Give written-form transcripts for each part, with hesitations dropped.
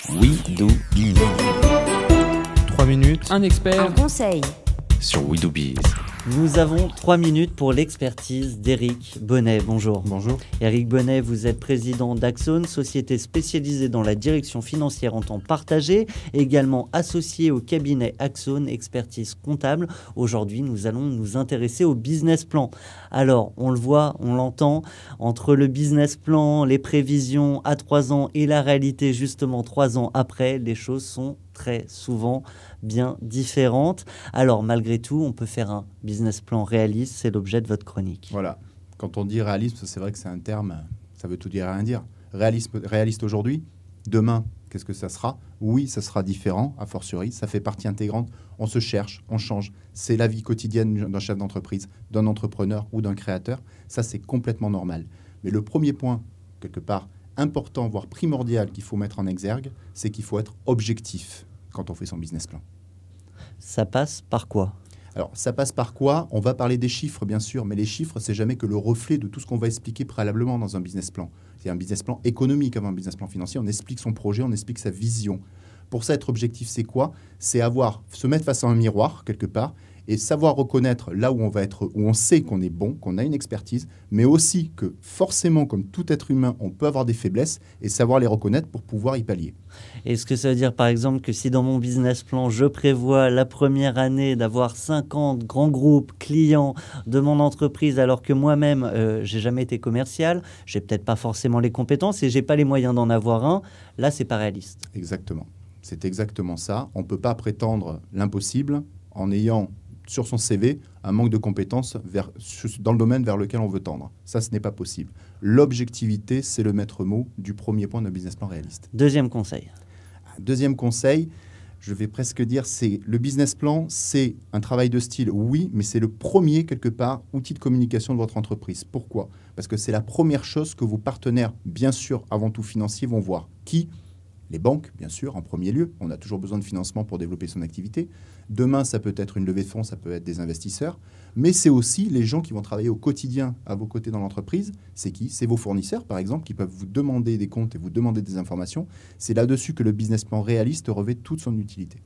We Do Biz. 3 minutes Un expert. Un conseil. Sur We Do Biz. Nous avons 3 minutes pour l'expertise d'Éric Bonnet. Bonjour. Bonjour. Éric Bonnet, vous êtes président d'Axone, société spécialisée dans la direction financière en temps partagé, également associé au cabinet Axone, expertise comptable. Aujourd'hui, nous allons nous intéresser au business plan. Alors, on le voit, on l'entend, entre le business plan, les prévisions à 3 ans et la réalité justement 3 ans après, les choses sont très souvent bien différentes. Alors, malgré tout, on peut faire un business plan réaliste, c'est l'objet de votre chronique. Voilà. Quand on dit réalisme, c'est vrai que c'est un terme, ça veut tout dire et rien dire. Réaliste aujourd'hui, demain, qu'est-ce que ça sera? Oui, ça sera différent, a fortiori, ça fait partie intégrante. On se cherche, on change. C'est la vie quotidienne d'un chef d'entreprise, d'un entrepreneur ou d'un créateur. Ça, c'est complètement normal. Mais le premier point, quelque part, important, voire primordial qu'il faut mettre en exergue, c'est qu'il faut être objectif quand on fait son business plan. Ça passe par quoi? Alors, ça passe par quoi? On va parler des chiffres, bien sûr, mais les chiffres, c'est jamais que le reflet de tout ce qu'on va expliquer préalablement dans un business plan. C'est un business plan économique avant un business plan financier. On explique son projet, on explique sa vision. Pour ça, être objectif, c'est quoi? C'est se mettre face à un miroir, quelque part, et savoir reconnaître là où on va être, où on sait qu'on est bon, qu'on a une expertise, mais aussi que forcément, comme tout être humain, on peut avoir des faiblesses et savoir les reconnaître pour pouvoir y pallier. Est-ce que ça veut dire, par exemple, que si dans mon business plan, je prévois la première année d'avoir 50 grands groupes clients de mon entreprise, alors que moi-même, j'ai jamais été commercial, j'ai peut-être pas forcément les compétences et j'ai pas les moyens d'en avoir un, là, c'est pas réaliste. Exactement. C'est exactement ça. On ne peut pas prétendre l'impossible en ayant sur son CV un manque de compétences dans le domaine vers lequel on veut tendre. Ça, ce n'est pas possible. L'objectivité, c'est le maître mot du premier point d'un business plan réaliste. Deuxième conseil. Deuxième conseil, je vais presque dire, c'est le business plan, c'est un travail de style, oui, mais c'est le premier, quelque part, outil de communication de votre entreprise. Pourquoi? Parce que c'est la première chose que vos partenaires, bien sûr, avant tout financiers, vont voir. Qui? Les banques, bien sûr, en premier lieu. On a toujours besoin de financement pour développer son activité. Demain, ça peut être une levée de fonds, ça peut être des investisseurs. Mais c'est aussi les gens qui vont travailler au quotidien à vos côtés dans l'entreprise. C'est qui? C'est vos fournisseurs, par exemple, qui peuvent vous demander des comptes et vous demander des informations. C'est là-dessus que le business plan réaliste revêt toute son utilité.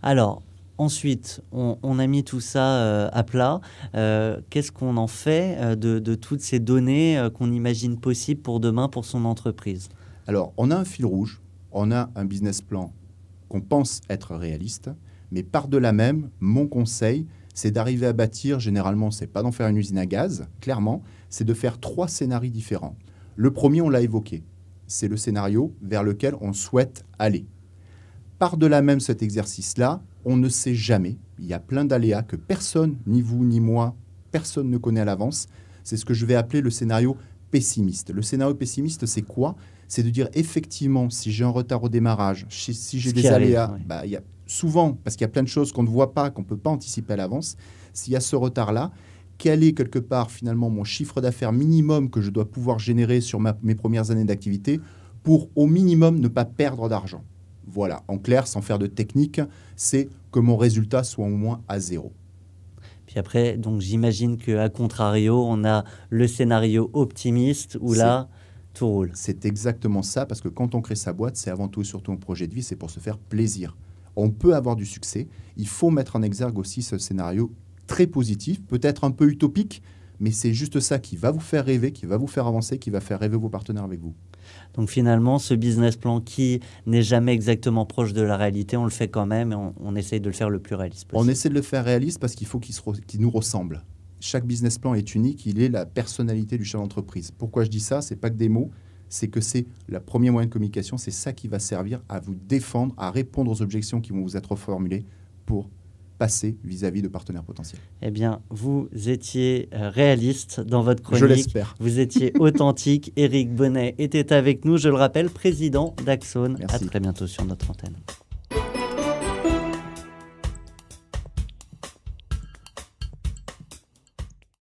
Alors, ensuite, on a mis tout ça à plat. Qu'est-ce qu'on en fait de toutes ces données qu'on imagine possibles pour demain, pour son entreprise? Alors, on a un fil rouge. On a un business plan qu'on pense être réaliste, mais par-delà même, mon conseil, c'est d'arriver à bâtir, généralement, c'est pas d'en faire une usine à gaz, clairement, c'est de faire 3 scénarios différents. Le premier, on l'a évoqué, c'est le scénario vers lequel on souhaite aller. Par-delà même cet exercice-là, on ne sait jamais, il y a plein d'aléas que personne, ni vous, ni moi, personne ne connaît à l'avance. C'est ce que je vais appeler le scénario pessimiste. Le scénario pessimiste, c'est quoi? C'est de dire effectivement, si j'ai un retard au démarrage, si j'ai des aléas, il y a souvent, parce qu'il y a plein de choses qu'on ne voit pas, qu'on ne peut pas anticiper à l'avance, s'il y a ce retard-là, quel est quelque part finalement mon chiffre d'affaires minimum que je dois pouvoir générer sur mes premières années d'activité pour au minimum ne pas perdre d'argent. Voilà, en clair, sans faire de technique, c'est que mon résultat soit au moins à 0. Puis après, donc j'imagine qu'à contrario, on a le scénario optimiste où là, tout roule. C'est exactement ça, parce que quand on crée sa boîte, c'est avant tout et surtout un projet de vie, c'est pour se faire plaisir. On peut avoir du succès. Il faut mettre en exergue aussi ce scénario très positif, peut-être un peu utopique, mais c'est juste ça qui va vous faire rêver, qui va vous faire avancer, qui va faire rêver vos partenaires avec vous. Donc finalement, ce business plan qui n'est jamais exactement proche de la réalité, on le fait quand même et on essaye de le faire le plus réaliste possible. On essaie de le faire réaliste parce qu'il faut qu'il nous ressemble. Chaque business plan est unique, il est la personnalité du chef d'entreprise. Pourquoi je dis ça? C'est pas que des mots, c'est que c'est le premier moyen de communication, c'est ça qui va servir à vous défendre, à répondre aux objections qui vont vous être formulées pour passer vis-à-vis de partenaires potentiels. Eh bien, vous étiez réaliste dans votre chronique. Je l'espère. Vous étiez authentique. Éric Bonnet était avec nous, je le rappelle, président d'Axone. À très bientôt sur notre antenne.